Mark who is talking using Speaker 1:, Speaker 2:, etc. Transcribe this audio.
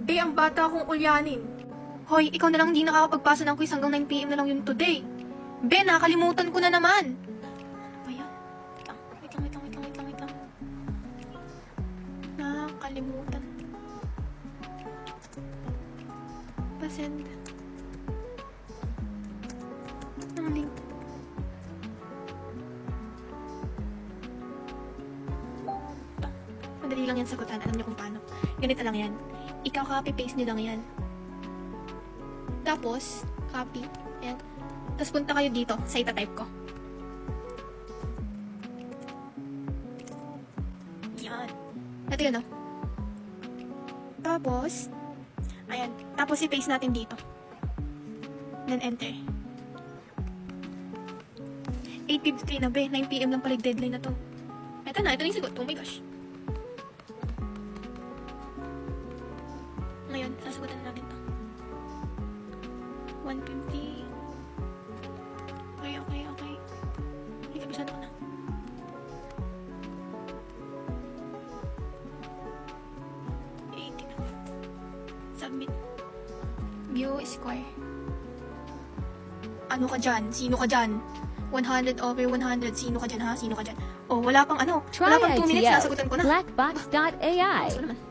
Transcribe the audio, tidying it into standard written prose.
Speaker 1: Be, ang bata akong ulyanin. Hoy, ikaw na lang hindi nakakapagpasa ng quiz hanggang 9 PM na lang yun today. Be, nakakalimutan ko na naman. Ano ba yan? Wait lang. Nakakalimutan. Pasend. Ang link. Madali lang yan sagutan. Alam niyo kung paano. Ganito lang yan. Ikaw copy-paste niyo lang yan. Tapos, copy. Ayan. Tapos punta kayo dito sa itatype ko. Yan. Ito yun, oh. Tapos, ayan. Tapos i-paste natin dito. Then enter. 8:53 na, be. 9 PM lang pala yung deadline na to. Ito na yung sagot. Oh my gosh. Ngayon, sasagutan na natin to. 150. Okay. Hindi kabisado ko na. Submit. View score. Ano ka dyan? Sino ka dyan? 100 over 100. Sino ka dyan, ha? Sino ka dyan? Oh, wala pang ano.
Speaker 2: Try
Speaker 1: Wala pang 2 minutes.
Speaker 2: ITO.
Speaker 1: Nasagutan ko na.
Speaker 2: Blackbox.ai.
Speaker 1: Gusto naman.